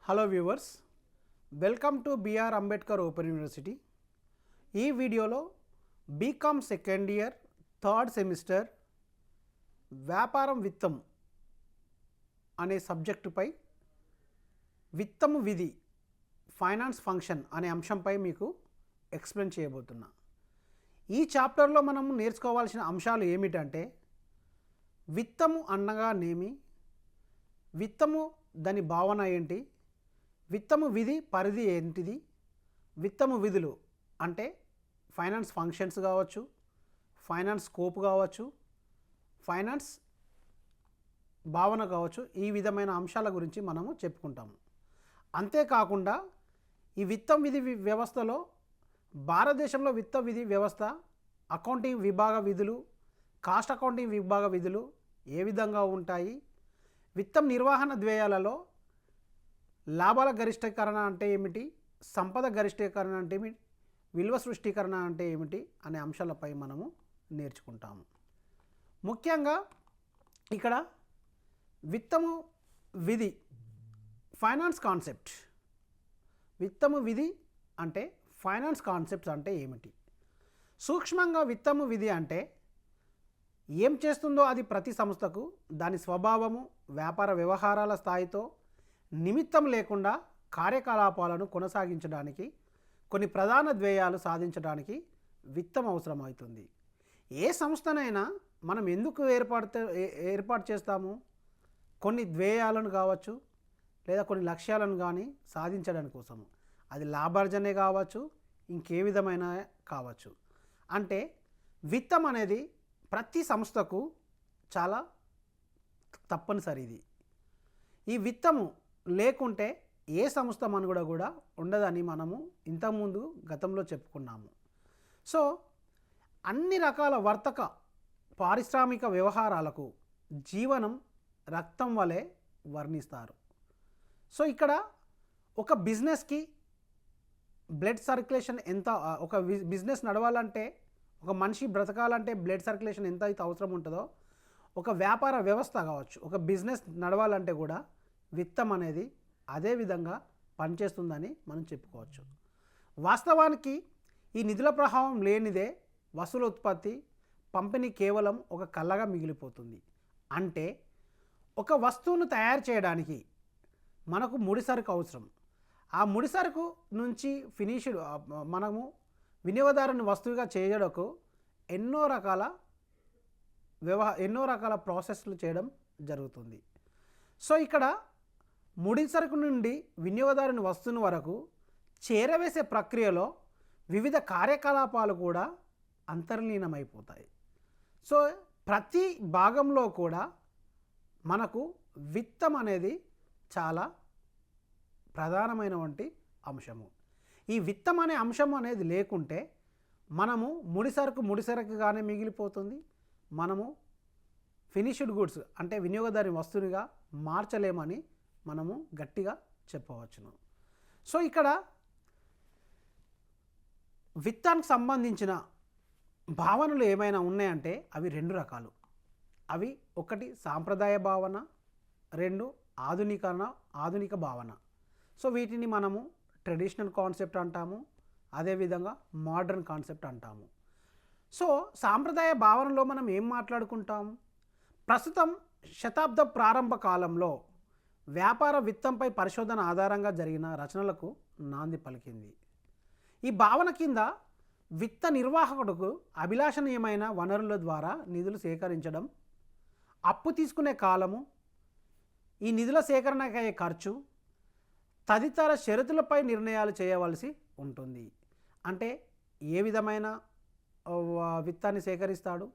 Hello viewers, welcome to BR Ambedkar open university. ఈ వీడియోలో BCom second year third semester వ్యాపారం విత్తం అనే సబ్జెక్టుపై విత్తము విధి ఫైనాన్స్ ఫంక్షన్ అనే అంశంపై మీకు ఎక్స్ప్లెయిన్ చేయబోతున్నా. ఈ చాప్టర్లో మనం నేర్చుకోవాల్సిన అంశాలు ఏమిటంటే విత్తము అనగానేమి, విత్తము దాని భావన ఏంటి, విత్తము విధి పరిధి ఏంటిది, విత్తము విధులు అంటే ఫైనాన్స్ ఫంక్షన్స్ కావచ్చు, ఫైనాన్స్ స్కోప్ కావచ్చు, ఫైనాన్స్ భావన కావచ్చు. ఈ విధమైన అంశాల గురించి మనము చెప్పుకుంటాము. అంతేకాకుండా ఈ విత్తం విధి వ్యవస్థలో భారతదేశంలో విత్త విధి వ్యవస్థ అకౌంటింగ్ విభాగ విధులు, కాస్ట్ అకౌంటింగ్ విభాగ విధులు ఏ విధంగా ఉంటాయి, విత్తం నిర్వహణ వ్యయాలలో లాభాల గరిష్టీకరణ అంటే ఏమిటి, సంపద గరిష్టీకరణ అంటే ఏమిటి, విలువ సృష్టీకరణ అంటే ఏమిటి అనే అంశాలపై మనము నేర్చుకుంటాము. ముఖ్యంగా ఇక్కడ విత్తము విధి ఫైనాన్స్ కాన్సెప్ట్, విత్తము విధి అంటే ఫైనాన్స్ కాన్సెప్ట్స్ అంటే ఏమిటి, సూక్ష్మంగా విత్తము విధి అంటే ఏం చేస్తుందో అది ప్రతి సంస్థకు దాని స్వభావము, వ్యాపార వ్యవహారాల స్థాయితో నిమిత్తం లేకుండా కార్యకలాపాలను కొనసాగించడానికి, కొన్ని ప్రధాన ధ్యేయాలు సాధించడానికి విత్తం అవసరమవుతుంది. ఏ సంస్థనైనా మనం ఎందుకు ఏర్పాటు చేస్తాము? కొన్ని ధ్యేయాలను కావచ్చు, లేదా కొన్ని లక్ష్యాలను కానీ సాధించడానికి కోసము. అది లాభార్జనే కావచ్చు, ఇంకే విధమైన కావచ్చు. అంటే విత్తం అనేది ప్రతి సంస్థకు చాలా తప్పనిసరిది. ఈ విత్తము లేకుంటే ఏ సంస్థ మనుగడ కూడా ఉండదని మనము ఇంతకుముందు గతంలో చెప్పుకున్నాము. సో అన్ని రకాల వర్తక పారిశ్రామిక వ్యవహారాలకు జీవనం రక్తం వలె వర్ణిస్తారు. సో ఇక్కడ ఒక బిజినెస్కి బ్లడ్ సర్క్యులేషన్ ఎంత, ఒక బిజినెస్ నడవాలంటే, ఒక మనిషి బ్రతకాలంటే బ్లడ్ సర్క్యులేషన్ ఎంత అయితే అవసరం ఉంటుందో, ఒక వ్యాపార వ్యవస్థ కావచ్చు, ఒక బిజినెస్ నడవాలంటే కూడా విత్తం అనేది అదే విధంగా పనిచేస్తుందని మనం చెప్పుకోవచ్చు. వాస్తవానికి ఈ నిధుల ప్రభావం లేనిదే వస్తువుల ఉత్పత్తి, పంపిణీ కేవలం ఒక కళగా మిగిలిపోతుంది. అంటే ఒక వస్తువును తయారు చేయడానికి మనకు ముడిసరుకు అవసరం. ఆ ముడిసరుకు నుంచి ఫినిష్డ్ మనము వినియోగదారుని వస్తువుగా చేయడానికి ఎన్నో రకాల ప్రాసెస్లు చేయడం జరుగుతుంది. సో ఇక్కడ ముడిసరుకు నుండి వినియోగదారుని వస్తువుని వరకు చేరవేసే ప్రక్రియలో వివిధ కార్యకలాపాలు కూడా అంతర్లీనమైపోతాయి. సో ప్రతి భాగంలో కూడా మనకు విత్తం అనేది చాలా ప్రధానమైనటువంటి అంశము. ఈ విత్తం అనే అంశం అనేది లేకుంటే మనము ముడిసరుకుగానే మిగిలిపోతుంది. మనము ఫినిష్డ్ గుడ్స్ అంటే వినియోగదారి వస్తువునిగా మార్చలేమని మనము గట్టిగా చెప్పవచ్చును. సో ఇక్కడ విత్తానికి సంబంధించిన భావనలు ఏమైనా ఉన్నాయంటే అవి రెండు రకాలు. అవి ఒకటి సాంప్రదాయ భావన, రెండు ఆధునిక భావన. సో వీటిని మనము ట్రెడిషనల్ కాన్సెప్ట్ అంటాము, అదేవిధంగా మోడర్న్ కాన్సెప్ట్ అంటాము. సో సాంప్రదాయ భావనలో మనం ఏం మాట్లాడుకుంటాం? ప్రస్తుతం శతాబ్ద ప్రారంభ కాలంలో వ్యాపార విత్తంపై పరిశోధన ఆధారంగా జరిగిన రచనలకు నాంది పలికింది. ఈ భావన కింద విత్త నిర్వాహకుడుకు అభిలాషణీయమైన వనరుల ద్వారా నిధులు సేకరించడం, అప్పు తీసుకునే కాలము, ఈ నిధుల సేకరణకయ్యే ఖర్చు తదితర షరతులపై నిర్ణయాలు చేయవలసి ఉంటుంది. అంటే ఏ విధమైన విత్తాన్ని సేకరిస్తాడు,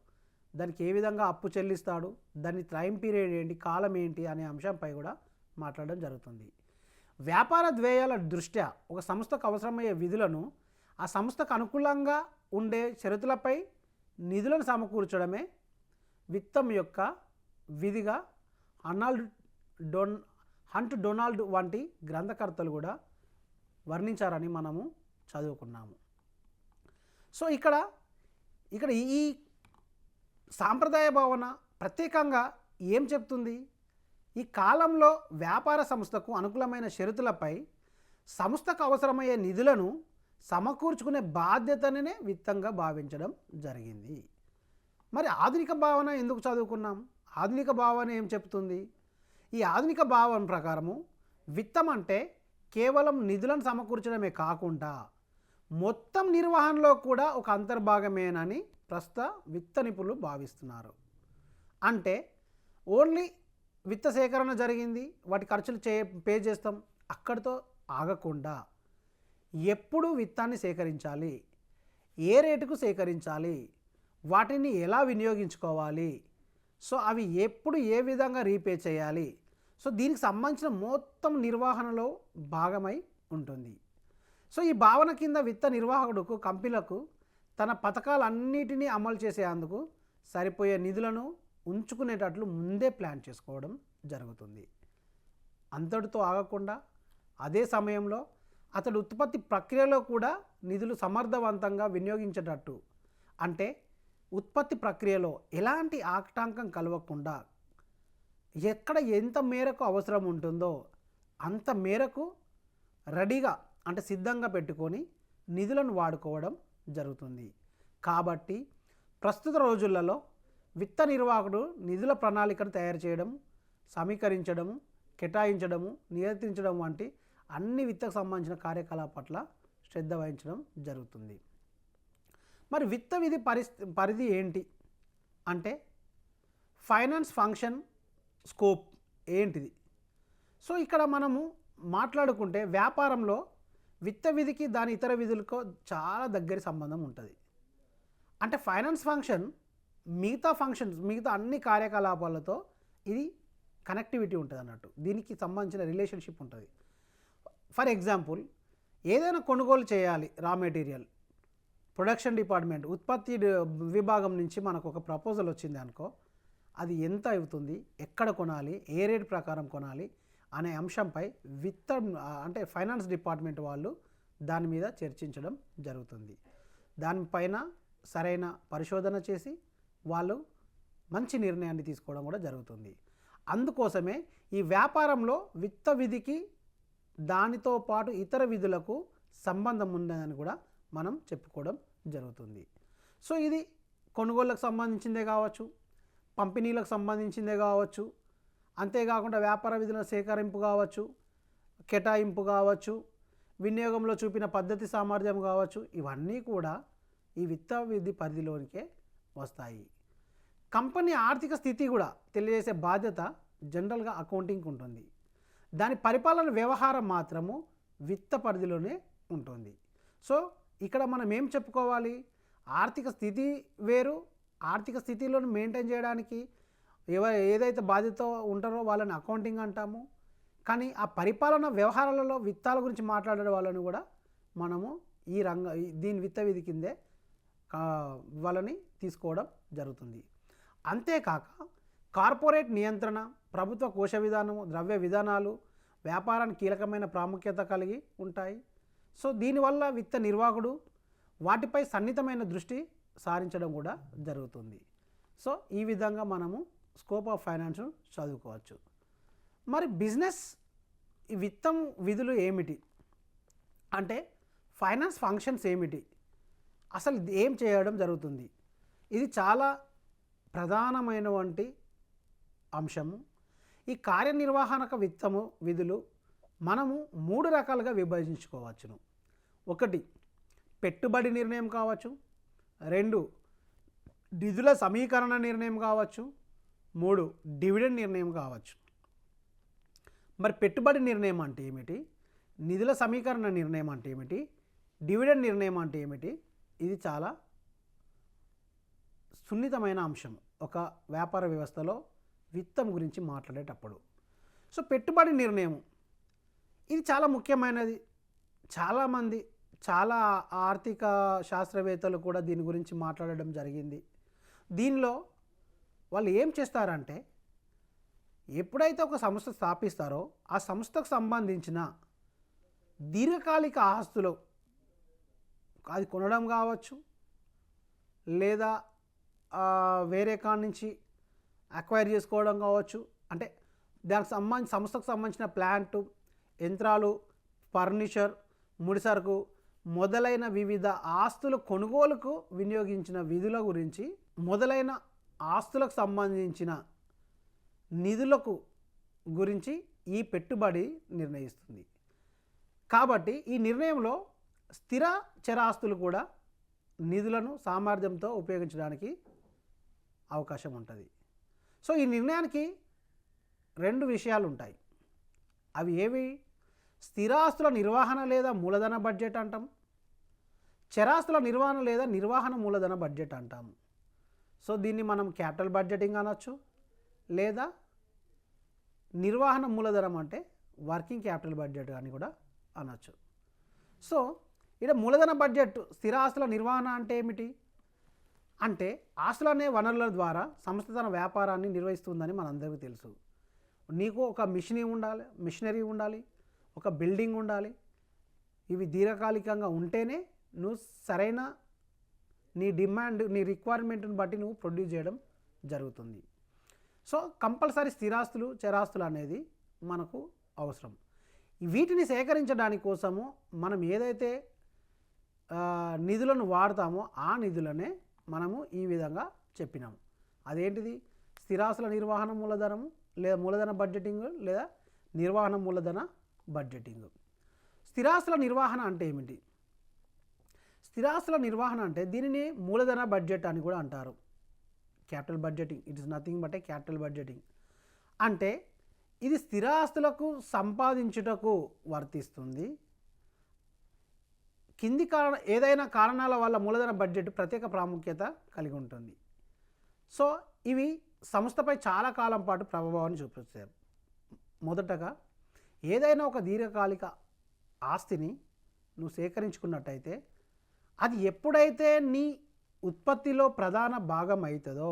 దానికి ఏ విధంగా అప్పు చెల్లిస్తాడు, దాని టైం పీరియడ్ ఏంటి, కాలం ఏంటి అనే అంశంపై కూడా మాట్లాడడం జరుగుతుంది. వ్యాపార ధ్యేయాల దృష్ట్యా ఒక సంస్థకు అవసరమయ్యే విధులను, ఆ సంస్థకు అనుకూలంగా ఉండే షరతులపై నిధులను సమకూర్చడమే విత్తం యొక్క విధిగా హంట్ డొనాల్డ్ వంటి గ్రంథకర్తలు కూడా వర్ణించారని మనము చదువుకున్నాము. సో ఇక్కడ ఈ సాంప్రదాయ భావన ప్రత్యేకంగా ఏం చెప్తుంది? ఈ కాలంలో వ్యాపార సంస్థకు అనుకూలమైన షరతులపై సంస్థకు అవసరమయ్యే నిధులను సమకూర్చుకునే బాధ్యతనే విత్తంగా భావించడం జరిగింది. మరి ఆధునిక భావన ఎందుకు చదువుకున్నాం? ఆధునిక భావన ఏం చెప్తుంది? ఈ ఆధునిక భావన ప్రకారము విత్తం అంటే కేవలం నిధులను సమకూర్చడమే కాకుండా మొత్తం నిర్వహణలో కూడా ఒక అంతర్భాగమేనని ప్రస్తుత విత్త నిపుణులు భావిస్తున్నారు. అంటే ఓన్లీ విత్త సేకరణ జరిగింది, వాటి ఖర్చులు పే చేస్తాం, అక్కడితో ఆగకుండా ఎప్పుడు విత్తాన్ని సేకరించాలి, ఏ రేటుకు సేకరించాలి, వాటిని ఎలా వినియోగించుకోవాలి, సో అవి ఎప్పుడు ఏ విధంగా రీపే చేయాలి, సో దీనికి సంబంధించిన మొత్తం నిర్వహణలో భాగమై ఉంటుంది. సో ఈ భావన కింద విత్త నిర్వాహకుడుకు కంపెనీలకు తన పథకాలన్నిటినీ అమలు చేసేందుకు సరిపోయే నిధులను ఉంచుకునేటట్లు ముందే ప్లాన్ చేసుకోవడం జరుగుతుంది. అంతటితో ఆగకుండా అదే సమయంలో అతడు ఉత్పత్తి ప్రక్రియలో కూడా నిధులు సమర్థవంతంగా వినియోగించేటట్టు, అంటే ఉత్పత్తి ప్రక్రియలో ఎలాంటి ఆటంకం కలగకుండా ఎక్కడ ఎంత మేరకు అవసరం ఉంటుందో అంత మేరకు రెడీగా అంటే సిద్ధంగా పెట్టుకొని నిధులను వాడుకోవడం జరుగుతుంది. కాబట్టి ప్రస్తుత రోజులలో విత్త నిర్వాహకుడు నిధుల ప్రణాళికను తయారు చేయడం, సమీకరించడము, కేటాయించడము, నియంత్రించడం వంటి అన్ని విత్తకు సంబంధించిన కార్యకలాపాల పట్ల శ్రద్ధ వహించడం జరుగుతుంది. మరి విత్త విధి పరిధి ఏంటి అంటే ఫైనాన్స్ ఫంక్షన్ స్కోప్ ఏంటిది? సో ఇక్కడ మనము మాట్లాడుకుంటే వ్యాపారంలో విత్త విధికి దాని ఇతర విధులకు చాలా దగ్గర సంబంధం ఉంటుంది. అంటే ఫైనాన్స్ ఫంక్షన్ మిగతా అన్ని కార్యకలాపాలతో ఇది కనెక్టివిటీ ఉంటుంది అన్నట్టు, దీనికి సంబంధించిన రిలేషన్షిప్ ఉంటుంది. ఫర్ ఎగ్జాంపుల్, ఏదైనా కొనుగోలు చేయాలి, రా మెటీరియల్ ప్రొడక్షన్ డిపార్ట్మెంట్ ఉత్పత్తి విభాగం నుంచి మనకు ఒక ప్రపోజల్ వచ్చింది అనుకో, అది ఎంత అవుతుంది, ఎక్కడ కొనాలి, ఏ రేట్ ప్రకారం కొనాలి అనే అంశంపై అంటే ఫైనాన్స్ డిపార్ట్మెంట్ వాళ్ళు దాని మీద చర్చించడం జరుగుతుంది. దానిపైన సరైన పరిశోధన చేసి వాళ్ళు మంచి నిర్ణయాన్ని తీసుకోవడం కూడా జరుగుతుంది. అందుకోసమే ఈ వ్యాపారంలో విత్త విధికి దానితో పాటు ఇతర విధులకు సంబంధం ఉందని కూడా మనం చెప్పుకోవడం జరుగుతుంది. సో ఇది కొనుగోళ్లకు సంబంధించిందే కావచ్చు, పంపిణీలకు సంబంధించిందే కావచ్చు, అంతేకాకుండా వ్యాపార విధుల సేకరింపు కావచ్చు, కేటాయింపు కావచ్చు, వినియోగంలో చూపిన పద్ధతి సామర్థ్యం కావచ్చు, ఇవన్నీ కూడా ఈ విత్త విధి పరిధిలోనికే వస్తాయి. కంపెనీ ఆర్థిక స్థితి కూడా తెలియజేసే బాధ్యత జనరల్గా అకౌంటింగ్కి ఉంటుంది. దాని పరిపాలన వ్యవహారం మాత్రము విత్త పరిధిలోనే ఉంటుంది. సో ఇక్కడ మనం ఏం చెప్పుకోవాలి, ఆర్థిక స్థితి వేరు, ఆర్థిక స్థితిలో మెయింటైన్ చేయడానికి ఏదైతే బాధ్యత ఉంటారో వాళ్ళని అకౌంటింగ్ అంటాము. కానీ ఆ పరిపాలన వ్యవహారాలలో విత్తాల గురించి మాట్లాడే వాళ్ళని కూడా మనము దీని విత్త విధి కిందే వాళ్ళని తీసుకోవడం జరుగుతుంది. అంతేకాక కార్పొరేట్ నియంత్రణ, ప్రభుత్వ కోశ విధానము, ద్రవ్య విధానాలు వ్యాపారానికి కీలకమైన ప్రాముఖ్యత కలిగి ఉంటాయి. సో దీనివల్ల విత్త నిర్వాహకుడు వాటిపై సన్నిహితమైన దృష్టి సారించడం కూడా జరుగుతుంది. సో ఈ విధంగా మనము స్కోప్ ఆఫ్ ఫైనాన్స్ చదువుకోవచ్చు. మరి బిజినెస్ విత్తం విధులు ఏమిటి అంటే ఫైనాన్స్ ఫంక్షన్స్ ఏమిటి, అసలు ఏం చేయడం జరుగుతుంది, ఇది చాలా ప్రధానమైనటువంటి అంశము. ఈ కార్యనిర్వహణక విత్తము విధులు మనము 3 రకాలుగా విభజించుకోవచ్చును. 1 పెట్టుబడి నిర్ణయం కావచ్చు, 2 నిధుల సమీకరణ నిర్ణయం కావచ్చు, 3 డివిడెండ్ నిర్ణయం కావచ్చు. మరి పెట్టుబడి నిర్ణయం అంటే ఏమిటి, నిధుల సమీకరణ నిర్ణయం అంటే ఏమిటి, డివిడెండ్ నిర్ణయం అంటే ఏమిటి, ఇది చాలా సున్నితమైన అంశం ఒక వ్యాపార వ్యవస్థలో విత్తం గురించి మాట్లాడేటప్పుడు. సో పెట్టుబడి నిర్ణయం ఇది చాలా ముఖ్యమైనది. చాలామంది చాలా ఆర్థిక శాస్త్రవేత్తలు కూడా దీని గురించి మాట్లాడడం జరిగింది. దీనిలో వాళ్ళు ఏం చేస్తారంటే ఎప్పుడైతే ఒక సంస్థ స్థాపిస్తారో ఆ సంస్థకు సంబంధించిన దీర్ఘకాలిక ఆస్తులు అది కొనడం కావచ్చు, లేదా వేరే కాడ నుంచి అక్వైర్ చేసుకోవడం కావచ్చు, అంటే దానికి సంస్థకు సంబంధించిన ప్లాంట్, యంత్రాలు, ఫర్నిచర్, ముడిసరుకు మొదలైన వివిధ ఆస్తుల కొనుగోలుకు వినియోగించిన విధుల గురించి మొదలైన ఆస్తులకు సంబంధించిన నిధులకు గురించి ఈ పెట్టుబడి నిర్ణయిస్తుంది. కాబట్టి ఈ నిర్ణయంలో స్థిర చరాస్తులు కూడా నిధులను సామర్థ్యంతో ఉపయోగించడానికి అవకాశం ఉంటుంది. సో ఈ నిర్ణయానికి 2 విషయాలు ఉంటాయి. అవి ఏవి? స్థిరాస్తుల నిర్వహణ లేదా మూలధన బడ్జెట్ అంటాం, చరాస్తుల నిర్వహణ లేదా నిర్వహణ మూలధన బడ్జెట్ అంటాము. సో దీన్ని మనం క్యాపిటల్ బడ్జెటింగ్ అనొచ్చు, లేదా నిర్వహణ మూలధనం అంటే వర్కింగ్ క్యాపిటల్ బడ్జెట్ అని కూడా అనొచ్చు. సో ఇక్కడ మూలధన బడ్జెట్ స్థిరాస్తుల నిర్వహణ అంటే ఏమిటి అంటే, ఆస్తులు అనే వనరుల ద్వారా సంస్థ తన వ్యాపారాన్ని నిర్వహిస్తుందని మనందరికీ తెలుసు. నీకు ఒక మిషనరీ ఉండాలి, ఒక బిల్డింగ్ ఉండాలి. ఇవి దీర్ఘకాలికంగా ఉంటేనే నువ్వు సరైన నీ డిమాండ్, నీ రిక్వైర్మెంట్ని బట్టి నువ్వు ప్రొడ్యూస్ చేయడం జరుగుతుంది. సో కంపల్సరీ స్థిరాస్తులు, చరాస్తులు అనేది మనకు అవసరం. వీటిని సేకరించడానికి కోసము మనం ఏదైతే నిధులను వాడతామో ఆ నిధులనే మనము ఈ విధంగా చెప్పినాము. అదేంటిది? స్థిరాస్తుల నిర్వహణ మూలధనము, లేదా మూలధన బడ్జెటింగ్, లేదా నిర్వహణ మూలధన బడ్జెటింగ్. స్థిరాస్తుల నిర్వహణ అంటే ఏమిటి? స్థిరాస్తుల నిర్వహణ అంటే దీనిని మూలధన బడ్జెట్ అని కూడా అంటారు. Capital budgeting, it is nothing but A capital budgeting. అంటే ఇది స్థిరాస్తులకు సంపాదించుటకు వర్తిస్తుంది. కింది ఏదైనా కారణాల వల్ల మూలధన బడ్జెట్ ప్రత్యేక ప్రాముఖ్యత కలిగి ఉంటుంది. సో ఇవి సంస్థపై చాలా కాలం పాటు ప్రభావాన్ని చూపిస్తాయి. మొదటగా ఏదైనా ఒక దీర్ఘకాలిక ఆస్తిని నువ్వు సేకరించుకున్నట్టయితే అది ఎప్పుడైతే నీ ఉత్పత్తిలో ప్రధాన భాగం అవుతుందో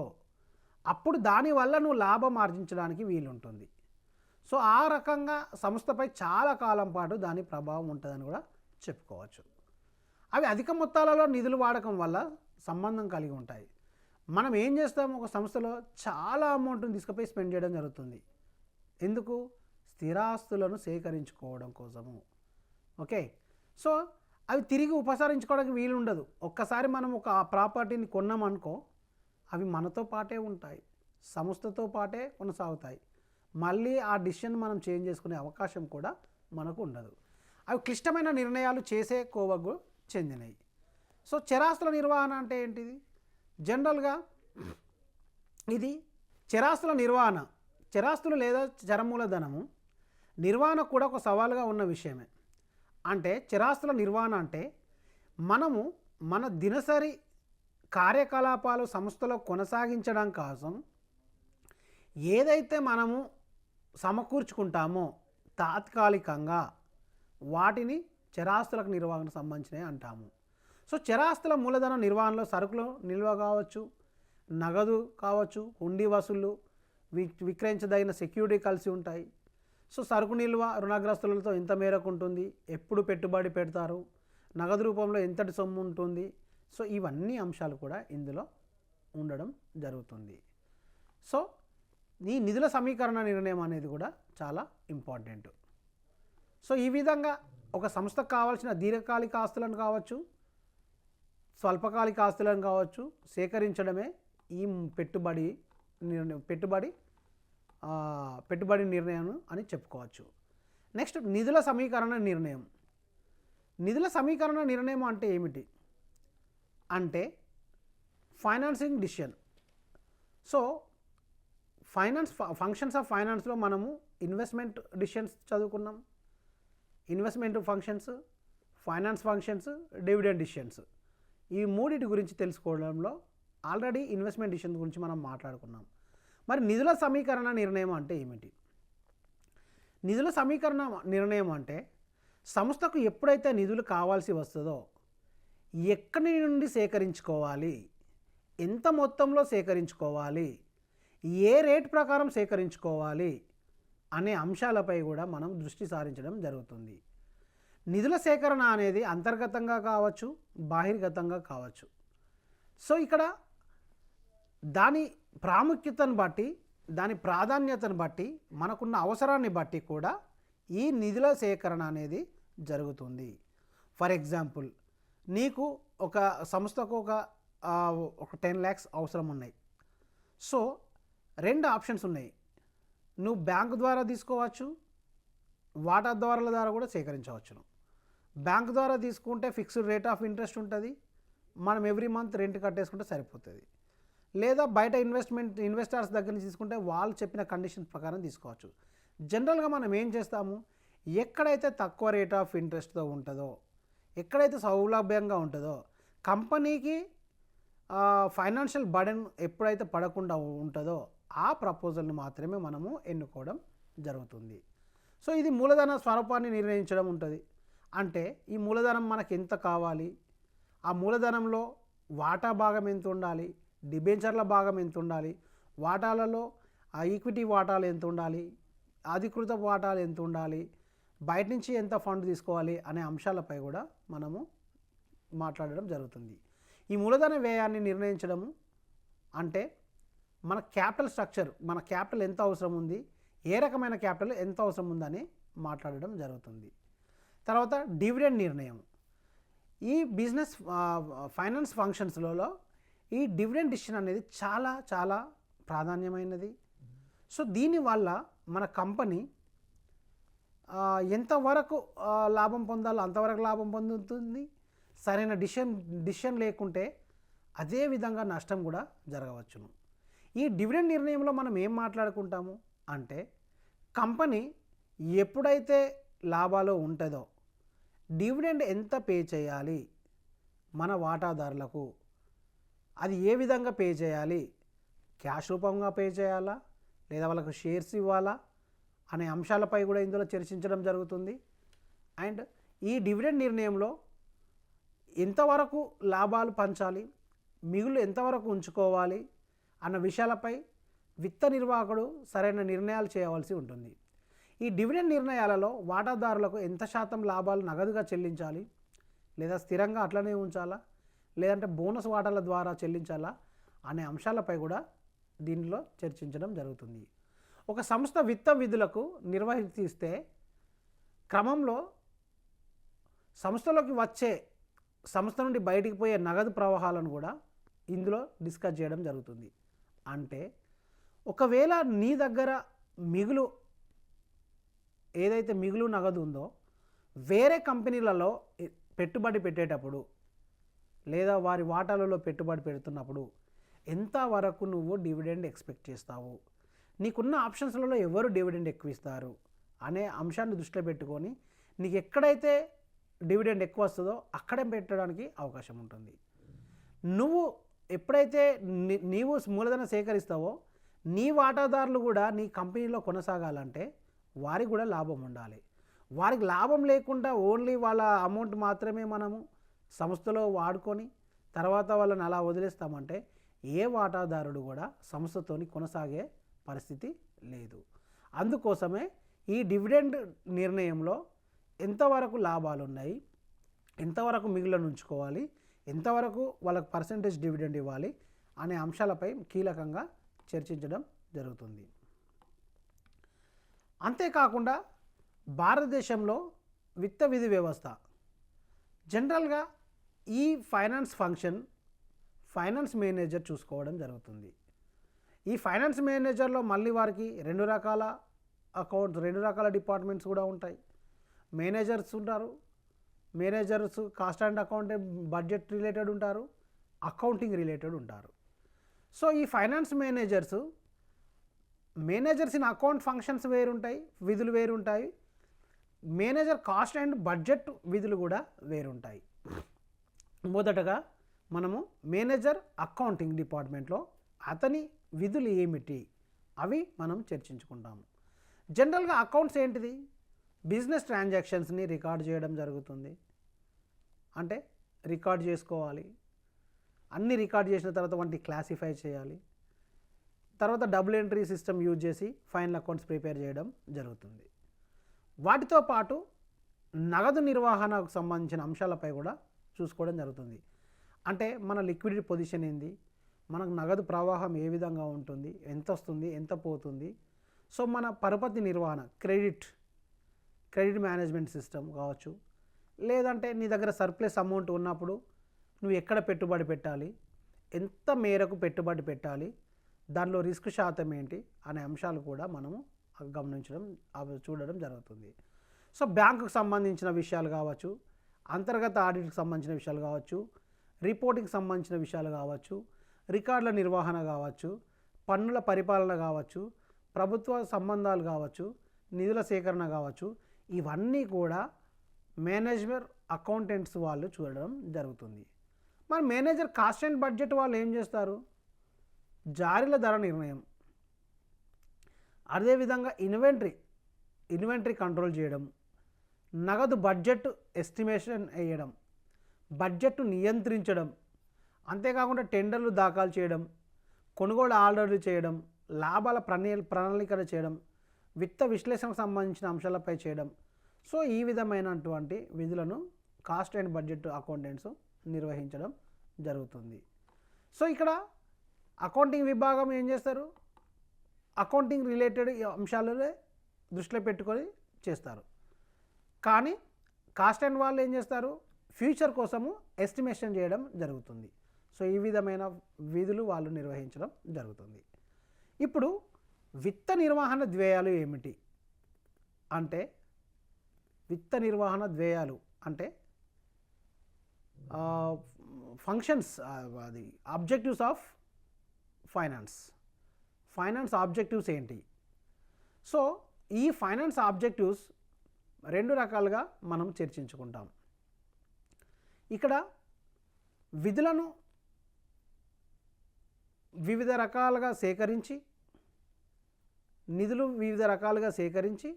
అప్పుడు దానివల్ల నువ్వు లాభం ఆర్జించడానికి వీలుంటుంది. సో ఆ రకంగా సంస్థపై చాలా కాలం పాటు దాని ప్రభావం ఉంటుందని కూడా చెప్పుకోవచ్చు. అవి అధిక మొత్తాలలో నిధులు వాడకం వల్ల సంబంధం కలిగి ఉంటాయి. మనం ఏం చేస్తాము? ఒక సంస్థలో చాలా అమౌంట్ని తీసుకుపోయి స్పెండ్ చేయడం జరుగుతుంది. ఎందుకు? స్థిరాస్తులను సేకరించుకోవడం కోసము. ఓకే, సో అవి తిరిగి ఉపసరించుకోవడానికి వీలు ఉండదు. ఒక్కసారి మనం ఒక ప్రాపర్టీని కొన్నామనుకో, అవి మనతో పాటే ఉంటాయి, సంస్థతో పాటే కొనసాగుతాయి. మళ్ళీ ఆ డిసిషన్ మనం చేంజ్ చేసుకునే అవకాశం కూడా మనకు ఉండదు. అవి క్లిష్టమైన నిర్ణయాలు చేసే కోవకు చెందినవి. సో చరాస్తుల నిర్వహణ అంటే ఏంటిది? జనరల్గా ఇది చరాస్తుల నిర్వహణ, చరాస్తులు లేదా చరమూలధనము నిర్వహణ కూడా ఒక సవాలుగా ఉన్న విషయమే. అంటే చరాస్తుల నిర్వహణ అంటే మనము మన దినసరి కార్యకలాపాలు సంస్థలో కొనసాగించడం కోసం ఏదైతే మనము సమకూర్చుకుంటామో తాత్కాలికంగా వాటిని చరాస్తులకు నిర్వహణకు సంబంధించినవి అంటాము. సో చరాస్తుల మూలధన నిర్వహణలో సరుకులు నిల్వ కావచ్చు, నగదు కావచ్చు, హుండీ వసూళ్ళు, విక్రయించదగిన సెక్యూరిటీ కలిసి ఉంటాయి. సో సరుకు నిల్వ రుణగ్రస్తులతో ఎంత మేరకు ఉంటుంది, ఎప్పుడు పెట్టుబడి పెడతారు, నగదు రూపంలో ఎంతటి సొమ్ము ఉంటుంది. సో ఇవన్నీ అంశాలు కూడా ఇందులో ఉండడం జరుగుతుంది. సో ఈ నిధుల సమీకరణ నిర్ణయం అనేది కూడా చాలా ఇంపార్టెంట్. సో ఈ విధంగా ఒక సంస్థకు కావాల్సిన దీర్ఘకాలిక ఆస్తులను కావచ్చు, స్వల్పకాలిక ఆస్తులను కావచ్చు సేకరించడమే ఈ పెట్టుబడి నిర్ణయం అని చెప్పుకోవచ్చు. నెక్స్ట్ నిధుల సమీకరణ నిర్ణయం. నిధుల సమీకరణ నిర్ణయం అంటే ఏమిటి అంటే financing decision. So functions of ఫైనాన్స్లో మనము ఇన్వెస్ట్మెంట్ డిసిషన్స్ చదువుకున్నాం. Investment functions, finance functions, dividend decisions. ఈ మూడింటి గురించి తెలుసుకోవడంలో ఆల్రెడీ ఇన్వెస్ట్మెంట్ డిసిషన్ గురించి మనం మాట్లాడుకున్నాం. మరి నిధుల సమీకరణ నిర్ణయం అంటే ఏమిటి? నిధుల సమీకరణ నిర్ణయం అంటే సంస్థకు ఎప్పుడైతే నిధులు కావాల్సి వస్తుందో ఎక్కడి నుండి సేకరించుకోవాలి, ఎంత మొత్తంలో సేకరించుకోవాలి, ఏ రేట్ ప్రకారం సేకరించుకోవాలి అనే అంశాలపై కూడా మనం దృష్టి సారించడం జరుగుతుంది. నిధుల సేకరణ అనేది అంతర్గతంగా కావచ్చు, బాహిర్గతంగా కావచ్చు. సో ఇక్కడ దాని ప్రాముఖ్యతను బట్టి దాని ప్రాధాన్యతను బట్టి మనకున్న అవసరాన్ని బట్టి కూడా ఈ నిధుల సేకరణ అనేది జరుగుతుంది. ఫర్ ఎగ్జాంపుల్, నీకు ఒక సంస్థకు ఒక 10 lakhs అవసరం ఉన్నాయి. సో 2 ఆప్షన్స్ ఉన్నాయి. నువ్వు బ్యాంకు ద్వారా తీసుకోవచ్చు, వాటాదారుల ద్వారా కూడా సేకరించవచ్చును. బ్యాంకు ద్వారా తీసుకుంటే ఫిక్స్డ్ రేట్ ఆఫ్ ఇంట్రెస్ట్ ఉంటుంది, మనం ఎవ్రీ మంత్ రెంట్ కట్టేసుకుంటే సరిపోతుంది. లేదా బయట ఇన్వెస్టర్స్ దగ్గర నుంచి తీసుకుంటే వాళ్ళు చెప్పిన కండిషన్స్ ప్రకారం తీసుకోవచ్చు. జనరల్గా మనం ఏం చేస్తాము, ఎక్కడైతే తక్కువ రేట్ ఆఫ్ ఇంట్రెస్ట్తో ఉంటుందో, ఎక్కడైతే సౌలభ్యంగా ఉంటుందో, కంపెనీకి ఫైనాన్షియల్ బర్డెన్ ఎప్పుడైతే పడకుండా ఉంటుందో ఆ ప్రపోజల్ని మాత్రమే మనము ఎన్నుకోవడం జరుగుతుంది. సో ఇది మూలధన స్వరూపాన్ని నిర్ణయించడం ఉంటుంది. అంటే ఈ మూలధనం మనకు ఎంత కావాలి, ఆ మూలధనంలో వాటా భాగం ఎంత ఉండాలి, డిబెంచర్ల భాగం ఎంత ఉండాలి, వాటాలలో ఆ ఈక్విటీ వాటాలు ఎంత ఉండాలి, అధికృత వాటాలు ఎంత ఉండాలి, బయట నుంచి ఎంత ఫండ్ తీసుకోవాలి అనే అంశాలపై కూడా మనము మాట్లాడడం జరుగుతుంది. ఈ మూలధన వ్యయాన్ని నిర్ణయించడము అంటే మన క్యాపిటల్ స్ట్రక్చర్, మన క్యాపిటల్ ఎంత అవసరం ఉంది, ఏ రకమైన క్యాపిటల్ ఎంత అవసరం ఉందని మాట్లాడడం జరుగుతుంది. తర్వాత డివిడెండ్ నిర్ణయం. ఈ బిజినెస్ ఫైనాన్స్ ఫంక్షన్స్లలో ఈ డివిడెండ్ డిసిషన్ అనేది చాలా చాలా ప్రాధాన్యమైనది. సో దీనివల్ల మన కంపెనీ ఎంతవరకు లాభం పొందాలో అంతవరకు లాభం పొందుతుంది. సరైన డిసిషన్ లేకుంటే అదే విధంగా నష్టం కూడా జరగవచ్చును. ఈ డివిడెండ్ నిర్ణయంలో మనం ఏం మాట్లాడుకుంటాము అంటే, కంపెనీ ఎప్పుడైతే లాభాలు ఉంటుందో డివిడెండ్ ఎంత పే చేయాలి మన వాటాదారులకు, అది ఏ విధంగా పే చేయాలి, క్యాష్ రూపంగా పే చేయాలా లేదా వాళ్ళకు షేర్స్ ఇవ్వాలా అనే అంశాలపై కూడా ఇందులో చర్చించడం జరుగుతుంది. అండ్ ఈ డివిడెండ్ నిర్ణయంలో ఎంతవరకు లాభాలు పంచాలి, మిగులు ఎంతవరకు ఉంచుకోవాలి అన్న విషయాలపై విత్త నిర్వాహకుడు సరైన నిర్ణయాలు చేయవలసి ఉంటుంది. ఈ డివిడెండ్ నిర్ణయాలలో వాటాదారులకు ఎంత శాతం లాభాలు నగదుగా చెల్లించాలి లేదా స్థిరంగా అట్లనే ఉంచాలా లేదంటే బోనస్ వాటాల ద్వారా చెల్లించాలా అనే అంశాలపై కూడా దీనిలో చర్చించడం జరుగుతుంది. ఒక సంస్థ విత్త విధులకు నిర్వహిస్తే క్రమంలో సంస్థలోకి వచ్చే, సంస్థ నుండి బయటికి పోయే నగదు ప్రవాహాలను కూడా ఇందులో డిస్కస్ చేయడం జరుగుతుంది. అంటే ఒకవేళ నీ దగ్గర మిగులు ఏదైతే మిగులు నగదు ఉందో వేరే కంపెనీలలో పెట్టుబడి పెట్టేటప్పుడు లేదా వారి వాటాలలో పెట్టుబడి పెడుతున్నప్పుడు ఎంతవరకు నువ్వు డివిడెండ్ ఎక్స్పెక్ట్ చేస్తావు, నీకున్న ఆప్షన్స్లలో ఎవరు డివిడెండ్ ఎక్కువ ఇస్తారు అనే అంశాన్ని దృష్టిలో పెట్టుకొని నీకు ఎక్కడైతే డివిడెండ్ ఎక్కువ వస్తుందో అక్కడే పెట్టడానికి అవకాశం ఉంటుంది. నువ్వు ఎప్పుడైతే నీవు మూలధనం సేకరిస్తావో నీ వాటాదారులు కూడా నీ కంపెనీలో కొనసాగాలంటే వారికి కూడా లాభం ఉండాలి. వారికి లాభం లేకుండా ఓన్లీ వాళ్ళ అమౌంట్ మాత్రమే మనము సంస్థలో వాడుకొని తర్వాత వాళ్ళని అలా వదిలేస్తామంటే ఏ వాటాదారుడు కూడా సంస్థతోని కొనసాగే పరిస్థితి లేదు. అందుకోసమే ఈ డివిడెండ్ నిర్ణయంలో ఎంతవరకు లాభాలు ఉన్నాయి, ఎంతవరకు మిగులను ఉంచుకోవాలి, ఎంతవరకు వాళ్ళకు పర్సంటేజ్ డివిడెండ్ ఇవ్వాలి అనే అంశాలపై కీలకంగా చర్చించడం జరుగుతుంది. అంతేకాకుండా భారతదేశంలో విత్త విధి వ్యవస్థ జనరల్గా ఈ ఫైనాన్స్ మేనేజర్ చూసుకోవడం జరుగుతుంది. ఈ ఫైనాన్స్ మేనేజర్లో మళ్ళీ వారికి 2 రకాల అకౌంట్స్, 2 రకాల డిపార్ట్మెంట్స్ కూడా ఉంటాయి. మేనేజర్స్ ఉంటారు, managers cost and account budget related ఉంటారు, అకౌంటింగ్ రిలేటెడ్ ఉంటారు. సో ఈ finance managers in account functions వేరుంటాయి, విధులు వేరుంటాయి. మేనేజర్ కాస్ట్ అండ్ బడ్జెట్ విధులు కూడా వేరుంటాయి. మొదటగా మనము మేనేజర్ అకౌంటింగ్ డిపార్ట్మెంట్లో అతని విధులు ఏమిటి అవి మనం చర్చించుకుంటాము. జనరల్గా అకౌంట్స్ ఏంటిది, బిజినెస్ ట్రాన్సాక్షన్స్ని రికార్డ్ చేయడం జరుగుతుంది. అంటే రికార్డ్ చేసుకోవాలి, అన్ని రికార్డ్ చేసిన తర్వాత వాటిని క్లాసిఫై చేయాలి, తర్వాత డబుల్ ఎంట్రీ సిస్టమ్ యూజ్ చేసి ఫైనల్ అకౌంట్స్ ప్రిపేర్ చేయడం జరుగుతుంది. వాటితో పాటు నగదు నిర్వహణకు సంబంధించిన అంశాలపై కూడా చూసుకోవడం జరుగుతుంది. అంటే మన లిక్విడిటీ పొజిషన్ ఏంది, మనకు నగదు ప్రవాహం ఏ విధంగా ఉంటుంది, ఎంత వస్తుంది, ఎంత పోతుంది. సో మన పరపతి నిర్వహణ, క్రెడిట్ మేనేజ్మెంట్ సిస్టమ్ కావచ్చు, లేదంటే నీ దగ్గర సర్ప్లస్ అమౌంట్ ఉన్నప్పుడు నువ్వు ఎక్కడ పెట్టుబడి పెట్టాలి, ఎంత మేరకు పెట్టుబడి పెట్టాలి, దానిలో రిస్క్ శాతం ఏంటి అనే అంశాలు కూడా మనము గమనించడం చూడడం జరుగుతుంది. సో బ్యాంకుకు సంబంధించిన విషయాలు కావచ్చు, అంతర్గత ఆడిట్కి సంబంధించిన విషయాలు కావచ్చు, రిపోర్టింగ్కి సంబంధించిన విషయాలు కావచ్చు, రికార్డుల నిర్వహణ కావచ్చు, పన్నుల పరిపాలన కావచ్చు, ప్రభుత్వ సంబంధాలు కావచ్చు, నిధుల సేకరణ కావచ్చు, ఇవన్నీ కూడా మేనేజర్ అకౌంటెంట్స్ వాళ్ళు చూడడం జరుగుతుంది. మరి మేనేజర్ కాస్ట్ అండ్ బడ్జెట్ వాళ్ళు ఏం చేస్తారు? జారీల ధర నిర్ణయం, అదేవిధంగా ఇన్వెంటరీ కంట్రోల్ చేయడం, నగదు బడ్జెట్ ఎస్టిమేషన్ వేయడం, బడ్జెట్ను నియంత్రించడం, అంతేకాకుండా టెండర్లు దాఖలు చేయడం, కొనుగోలు ఆర్డర్లు చేయడం, లాభాల ప్రణాళికలు చేయడం, విత్త విశ్లేషణకు సంబంధించిన అంశాలపై చేయడం. సో ఈ విధమైనటువంటి విధులను కాస్ట్ అండ్ బడ్జెట్ అకౌంటెంట్స్ నిర్వహించడం జరుగుతుంది. సో ఇక్కడ అకౌంటింగ్ విభాగం ఏం చేస్తారు? అకౌంటింగ్ రిలేటెడ్ అంశాలనే దృష్టిలో పెట్టుకొని చేస్తారు. కానీ కాస్ట్ అండ్ వాళ్ళు ఏం చేస్తారు? ఫ్యూచర్ కోసము ఎస్టిమేషన్ చేయడం జరుగుతుంది. సో ఈ విధమైన విధులు వాళ్ళు నిర్వహించడం జరుగుతుంది. ఇప్పుడు విత్త నిర్వహణ వ్యయాలు ఏమిటి అంటే, విత్త నిర్వహణ వ్యయాలు అంటే ఫంక్షన్స్, అది ఆబ్జెక్టివ్స్ ఆఫ్ ఫైనాన్స్ ఆబ్జెక్టివ్స్ ఏంటి? సో ఈ ఫైనాన్స్ ఆబ్జెక్టివ్స్ రెండు రకాలుగా మనం చర్చించుకుంటాం. ఇక్కడ విధులను వివిధ రకాలుగా సేకరించి, నిధులు వివిధ రకాలుగా సేకరించి,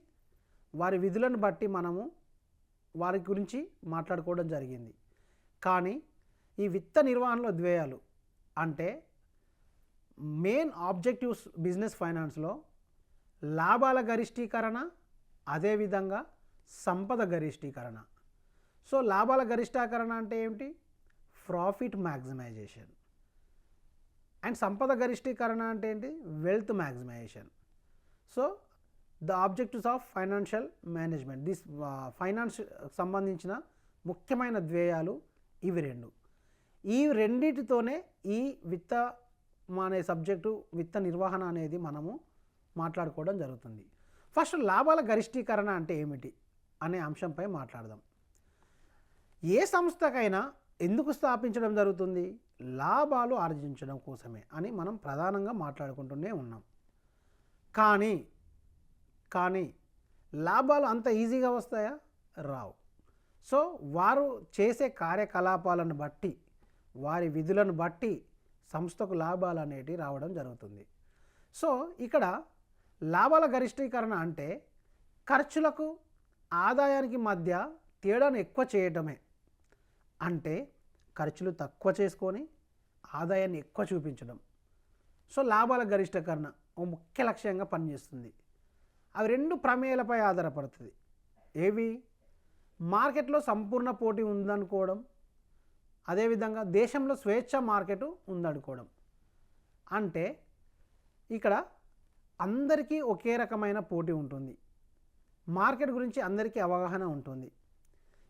వారి విధులను బట్టి మనము వారి గురించి మాట్లాడుకోవడం జరిగింది. కానీ ఈ విత్త నిర్వహణలో వ్యయాలు అంటే మెయిన్ ఆబ్జెక్టివ్స్ బిజినెస్ ఫైనాన్స్లో లాభాల గరిష్టీకరణ, అదేవిధంగా సంపద గరిష్టీకరణ. సో లాభాల గరిష్టీకరణ అంటే ఏమిటి? Profit maximisation. అండ్ సంపద గరిష్టీకరణ అంటే ఏంటి? Wealth maximisation. So the objectives of financial management, this finance సంబంధించిన ముఖ్యమైన ధ్యేయాలు ఇవి రెండు. ఈ రెండిటితోనే ఈ విత్త అనే సబ్జెక్టు, విత్త నిర్వహణ అనేది మనము మాట్లాడుకోవడం జరుగుతుంది. ఫస్ట్ లాభాల గరిష్టీకరణ అంటే ఏమిటి అనే అంశంపై మాట్లాడదాం. ఏ సంస్థకైనా ఎందుకు స్థాపించడం జరుగుతుంది? లాభాలు ఆర్జించడం కోసమే అని మనం ప్రధానంగా మాట్లాడుకుంటూనే ఉన్నాం. కానీ లాభాలు అంత ఈజీగా వస్తాయా? రావు. సో వారు చేసే కార్యకలాపాలను బట్టి, వారి విధులను బట్టి సంస్థకు లాభాలు అనేటివి రావడం జరుగుతుంది. సో ఇక్కడ లాభాల గరిష్టీకరణ అంటే ఖర్చులకు ఆదాయానికి మధ్య తేడాను ఎక్కువ చేయటమే. అంటే ఖర్చులు తక్కువ చేసుకొని ఆదాయాన్ని ఎక్కువ చూపించడం. సో లాభాల గరిష్టీకరణ ఓ ముఖ్య లక్ష్యంగా పనిచేస్తుంది. అవి రెండు ప్రమేయాలపై ఆధారపడుతుంది. ఏవి? మార్కెట్లో సంపూర్ణ పోటీ ఉందనుకోవడం, అదేవిధంగా దేశంలో స్వేచ్ఛ మార్కెట్ ఉందనుకోవడం. అంటే ఇక్కడ అందరికీ ఒకే రకమైన పోటీ ఉంటుంది, మార్కెట్ గురించి అందరికీ అవగాహన ఉంటుంది,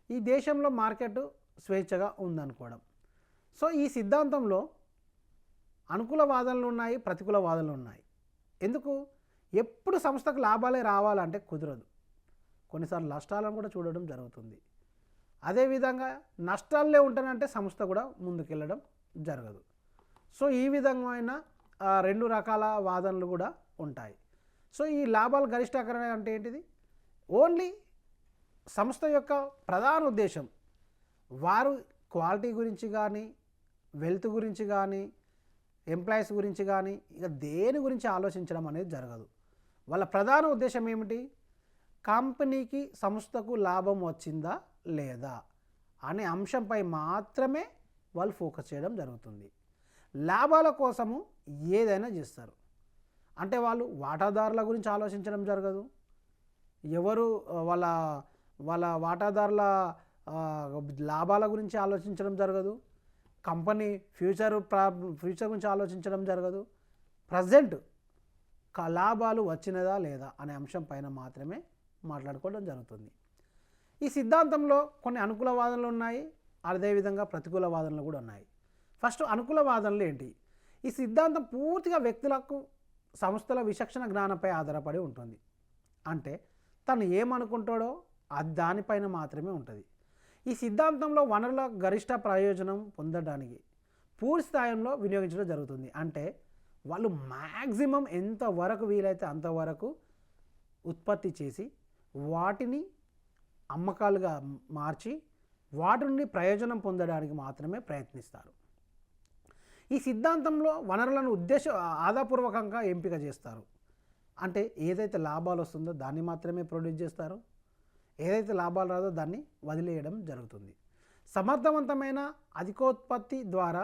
ఈ దేశంలో మార్కెట్ స్వేచ్ఛగా ఉందనుకోవడం. సో ఈ సిద్ధాంతంలో అనుకూల వాదనలు ఉన్నాయి, ప్రతికూల వాదనలు ఉన్నాయి. ఎందుకు? ఎప్పుడు సంస్థకు లాభాలే రావాలంటే కుదరదు. కొన్నిసార్లు నష్టాలను కూడా చూడడం జరుగుతుంది. అదేవిధంగా నష్టాలే ఉంటానంటే సంస్థ కూడా ముందుకెళ్ళడం జరగదు. సో ఈ విధమైన రెండు రకాల వాదనలు కూడా ఉంటాయి. సో ఈ లాభాల గరిష్టీకరణ అంటే ఏంటిది? ఓన్లీ సంస్థ యొక్క ప్రధాన ఉద్దేశం వారు క్వాలిటీ గురించి కానీ, వెల్త్ గురించి కానీ, ఎంప్లాయీస్ గురించి కానీ, ఇక దేని గురించి ఆలోచించడం అనేది జరగదు. వాళ్ళ ప్రధాన ఉద్దేశం ఏమిటి? కంపెనీకి, సంస్థకు లాభం వచ్చిందా లేదా అనే అంశంపై మాత్రమే వాళ్ళు ఫోకస్ చేయడం జరుగుతుంది. లాభాల కోసము ఏదైనా చేస్తారు. అంటే వాళ్ళు వాటాదారుల గురించి ఆలోచించడం జరగదు. ఎవరు వాళ్ళ వాటాదారుల లాభాల గురించి ఆలోచించడం జరగదు. కంపెనీ ఫ్యూచర్ గురించి ఆలోచించడం జరగదు. ప్రజెంట్ లాభాలు వచ్చినదా లేదా అనే అంశం పైన మాత్రమే మాట్లాడుకోవడం జరుగుతుంది. ఈ సిద్ధాంతంలో కొన్ని అనుకూల వాదనలు ఉన్నాయి, అదేవిధంగా ప్రతికూల వాదనలు కూడా ఉన్నాయి. ఫస్ట్ అనుకూల వాదనలు ఏంటి? ఈ సిద్ధాంతం పూర్తిగా వ్యక్తులకు సంస్థల విచక్షణ జ్ఞానంపై ఆధారపడి ఉంటుంది. అంటే తను ఏమనుకుంటాడో అది దానిపైన మాత్రమే ఉంటుంది. ఈ సిద్ధాంతంలో వనరుల గరిష్ట ప్రయోజనం పొందడానికి పూర్తి స్థాయిలో వినియోగించడం జరుగుతుంది. అంటే వాళ్ళు మ్యాక్సిమం ఎంతవరకు వీలైతే అంతవరకు ఉత్పత్తి చేసి వాటిని అమ్మకాలుగా మార్చి వాటి నుండి ప్రయోజనం పొందడానికి మాత్రమే ప్రయత్నిస్తారు. ఈ సిద్ధాంతంలో వనరులను ఆధాపూర్వకంగా ఎంపిక చేస్తారు. అంటే ఏదైతే లాభాలు వస్తుందో దాన్ని మాత్రమే ప్రొడ్యూస్ చేస్తారు, ఏదైతే లాభాలు రాదో దాన్ని వదిలేయడం జరుగుతుంది. సమర్థవంతమైన అధికోత్పత్తి ద్వారా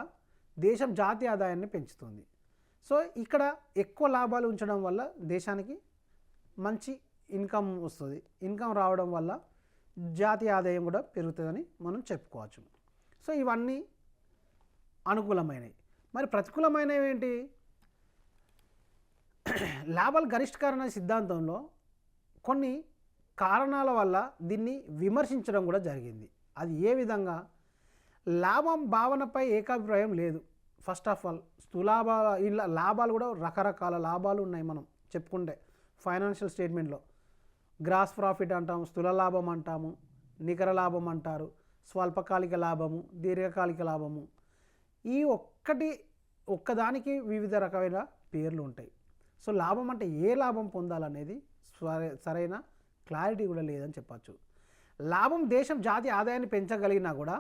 దేశం జాతీయ ఆదాయాన్ని పెంచుతుంది. సో ఇక్కడ ఎక్కువ లాభాలు ఉంచడం వల్ల దేశానికి మంచి ఇన్కమ్ వస్తుంది. ఇన్కమ్ రావడం వల్ల జాతీయ ఆదాయం కూడా పెరుగుతుందని మనం చెప్పుకోవచ్చు. సో ఇవన్నీ అనుకూలమైనవి. మరి ప్రతికూలమైనవి ఏంటి? లాభాల గరిష్ఠీకరణ సిద్ధాంతంలో కొన్ని కారణాల వల్ల దీన్ని విమర్శించడం కూడా జరిగింది. అది ఏ విధంగా? లాభం భావనపై ఏకాభిప్రాయం లేదు. ఫస్ట్ ఆఫ్ ఆల్ ఇలా లాభాలు కూడా రకరకాల లాభాలు ఉన్నాయి. మనం చెప్పుకుంటే ఫైనాన్షియల్ స్టేట్మెంట్లో గ్రాస్ ప్రాఫిట్ అంటాము, స్థూల లాభం అంటాము, నికర లాభం అంటారు, స్వల్పకాలిక లాభము, దీర్ఘకాలిక లాభము. ఈ ఒక్కదానికి వివిధ రకమైన పేర్లు ఉంటాయి. సో లాభం అంటే ఏ లాభం పొందాలనేది సరైన క్లారిటీ కూడా లేదని చెప్పచ్చు. లాభం దేశం జాతీయ ఆదాయాన్ని పెంచగలిగినా కూడా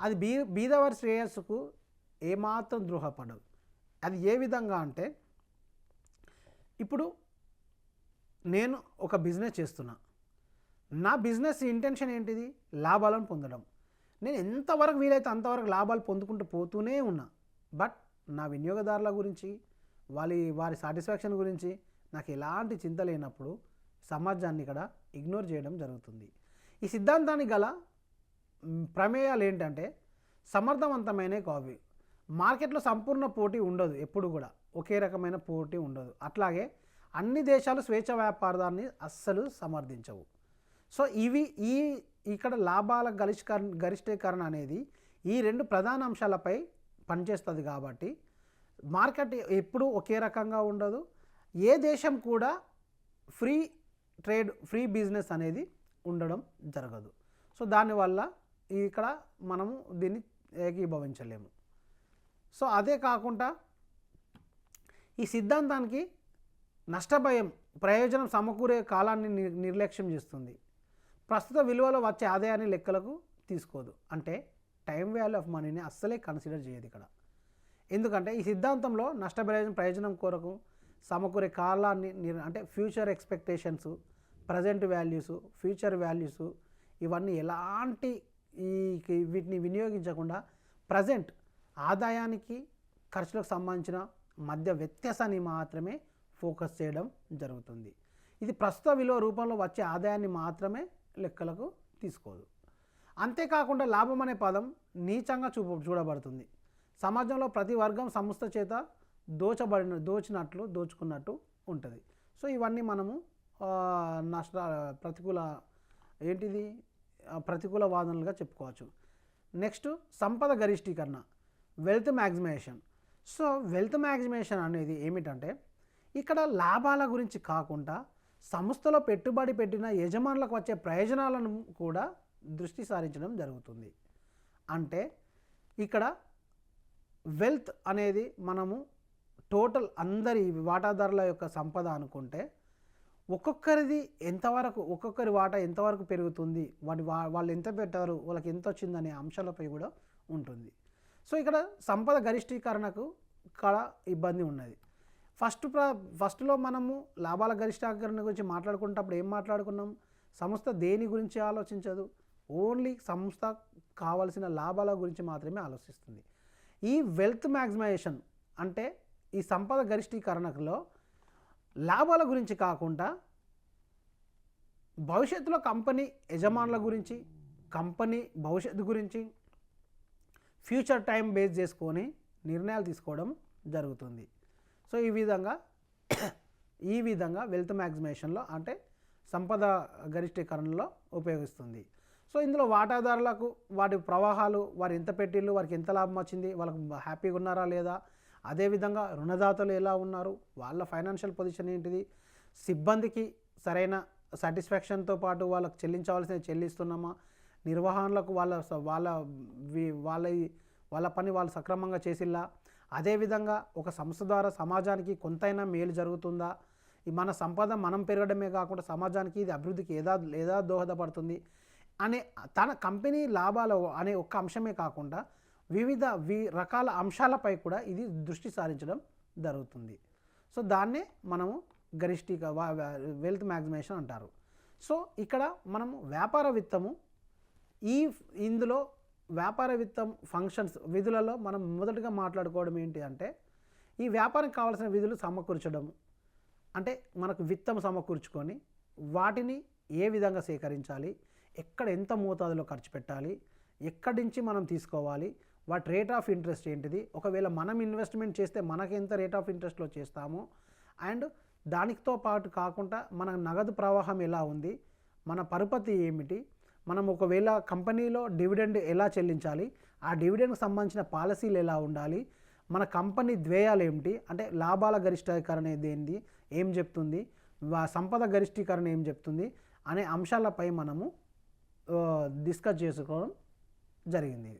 అది బీదవారి శ్రేయస్సుకు ఏమాత్రం ద్రోహపడదు. అది ఏ విధంగా అంటే, ఇప్పుడు నేను ఒక బిజినెస్ చేస్తున్నా, నా బిజినెస్ ఇంటెన్షన్ ఏంటిది? లాభాలను పొందడం. నేను ఎంతవరకు వీలైతే అంతవరకు లాభాలు పొందుకుంటూ పోతూనే ఉన్నా. బట్ నా వినియోగదారుల గురించి వారి సాటిస్ఫాక్షన్ గురించి నాకు ఎలాంటి చింత లేనప్పుడు సమాజాన్ని ఇక్కడ ఇగ్నోర్ చేయడం జరుగుతుంది. ఈ సిద్ధాంతానికి గల ప్రమేయాలు ఏంటంటే, సమర్థవంతమైన కాపీ. మార్కెట్లో సంపూర్ణ పోటీ ఉండదు, ఎప్పుడు కూడా ఒకే రకమైన పోటీ ఉండదు. అట్లాగే అన్ని దేశాలు స్వేచ్ఛ వ్యాపారాన్ని అస్సలు సమర్థించవు. సో ఇక్కడ లాభాల గరిష్టీకరణ అనేది ఈ రెండు ప్రధాన అంశాలపై పనిచేస్తుంది. కాబట్టి మార్కెట్ ఎప్పుడూ ఒకే రకంగా ఉండదు. ఏ దేశం కూడా ఫ్రీ ట్రేడ్, ఫ్రీ బిజినెస్ అనేది ఉండడం జరగదు. సో దానివల్ల ఇక్కడ మనము దీన్ని ఏకీభవించలేము. సో అదే కాకుండా ఈ సిద్ధాంతానికి నష్టభయం, ప్రయోజనం సమకూరే కాలాన్ని నిర్లక్ష్యం చేస్తుంది. ప్రస్తుత విలువలో వచ్చే ఆదాయాన్ని లెక్కలకు తీసుకోదు. అంటే టైం వాల్యూ ఆఫ్ మనీని అస్సలే కన్సిడర్ చేయదు ఇక్కడ. ఎందుకంటే ఈ సిద్ధాంతంలో ప్రయోజనం కొరకు సమకూరే కాలాన్ని అంటే future expectations, present values, future values ఇవన్నీ ఎలాంటి వీటిని వినియోగించకుండా ప్రజెంట్ ఆదాయానికి ఖర్చులకు సంబంధించిన మధ్య వ్యత్యాసాన్ని మాత్రమే ఫోకస్ చేయడం జరుగుతుంది. ఇది ప్రస్తుత విలువ రూపంలో వచ్చే ఆదాయాన్ని మాత్రమే లెక్కలకు తీసుకోదు. అంతేకాకుండా లాభం అనే పదం నీచంగా చూడబడుతుంది. సమాజంలో ప్రతి వర్గం సంస్థ చేత దోచుకున్నట్టు ఉంటుంది. సో ఇవన్నీ మనము ప్రతికూల వాదనలుగా చెప్పుకోవచ్చు. నెక్స్ట్ సంపద గరిష్టీకరణ, wealth maximisation. So wealth maximisation అనేది ఏమిటంటే, ఇక్కడ లాభాల గురించి కాకుండా సంస్థలో పెట్టుబడి పెట్టిన యజమానులకు వచ్చే ప్రయోజనాలను కూడా దృష్టి సారించడం జరుగుతుంది. అంటే ఇక్కడ వెల్త్ అనేది మనము టోటల్ అందరి వాటాదారుల యొక్క సంపద అనుకుంటే ఒక్కొక్కరి వాటా ఎంతవరకు పెరుగుతుంది, వాళ్ళు ఎంత పెట్టారు, వాళ్ళకి ఎంత వచ్చిందనే అంశాలపై కూడా ఉంటుంది. సో ఇక్కడ సంపద గరిష్టీకరణకు కూడా ఇబ్బంది ఉన్నది. ఫస్ట్లో మనము లాభాల గరిష్టీకరణ గురించి మాట్లాడుకున్నప్పుడు ఏం మాట్లాడుకున్నాం? సంస్థ దేని గురించి ఆలోచించదు, ఓన్లీ సంస్థ కావాల్సిన లాభాల గురించి మాత్రమే ఆలోచిస్తుంది. ఈ వెల్త్ మ్యాక్సిమైజేషన్ అంటే ఈ సంపద గరిష్టీకరణలో లాభాల గురించి కాకుండా భవిష్యత్తులో కంపెనీ యజమానుల గురించి, కంపెనీ భవిష్యత్తు గురించి, ఫ్యూచర్ టైం బేస్ చేసుకొని నిర్ణయాలు తీసుకోవడం జరుగుతుంది. సో ఈ విధంగా వెల్త్ మ్యాక్సిమేషన్లో అంటే సంపద గరిష్టీకరణలో ఉపయోగిస్తుంది. సో ఇందులో వాటాదారులకు వాటి ప్రవాహాలు, వారు ఎంత పెట్టిళ్ళు, వారికి ఎంత లాభం వచ్చింది, వాళ్ళకు హ్యాపీగా ఉన్నారా లేదా, అదేవిధంగా రుణదాతలు ఎలా ఉన్నారు, వాళ్ళ ఫైనాన్షియల్ పొజిషన్ ఏంటిది, సిబ్బందికి సరైన సాటిస్ఫాక్షన్తో పాటు వాళ్ళకు చెల్లించవలసినవి చెల్లిస్తున్నామా, నిర్వహణలకు వాళ్ళ వాళ్ళ వాళ్ళ పని వాళ్ళు సక్రమంగా చేసిల్లా, అదేవిధంగా ఒక సంస్థ ద్వారా సమాజానికి కొంతైనా మేలు జరుగుతుందా, మన సంపద మనం పెరగడమే కాకుండా సమాజానికి ఇది అభివృద్ధికి ఏదా దోహదపడుతుంది అనే తన కంపెనీ లాభాలు అనే ఒక్క అంశమే కాకుండా వివిధ రకాల అంశాలపై కూడా ఇది దృష్టి సారించడం జరుగుతుంది. సో దాన్నే మనము వెల్త్ మ్యాక్సిమేషన్ అంటారు. సో ఇక్కడ మనము వ్యాపార విత్తము ఇందులో వ్యాపార విత్తం ఫంక్షన్స్ విధులలో మనం మొదటగా మాట్లాడుకోవడం ఏంటి అంటే, ఈ వ్యాపారానికి కావాల్సిన విధులు సమకూర్చడం అంటే మనకు విత్తం సమకూర్చుకొని వాటిని ఏ విధంగా సేకరించాలి, ఎక్కడ ఎంత మోతాదులో ఖర్చు పెట్టాలి, ఎక్కడి నుంచి మనం తీసుకోవాలి, వాటి రేట్ ఆఫ్ ఇంట్రెస్ట్ ఏంటిది, ఒకవేళ మనం ఇన్వెస్ట్మెంట్ చేస్తే మనకి ఎంత రేట్ ఆఫ్ ఇంట్రెస్ట్లో చేస్తామో, అండ్ దానితో పాటు కాకుండా మన నగదు ప్రవాహం ఎలా ఉంది, మన పరపతి ఏమిటి, మనం ఒకవేళ కంపెనీలో డివిడెండ్ ఎలా చెల్లించాలి, ఆ డివిడెండ్కి సంబంధించిన పాలసీలు ఎలా ఉండాలి, మన కంపెనీ ధ్యేయాలు ఏమిటి అంటే లాభాల గరిష్టీకరణ ఏంది ఏం చెప్తుంది, సంపద గరిష్టీకరణ ఏం చెప్తుంది అనే అంశాలపై మనము డిస్కస్ చేసుకోవడం జరిగింది.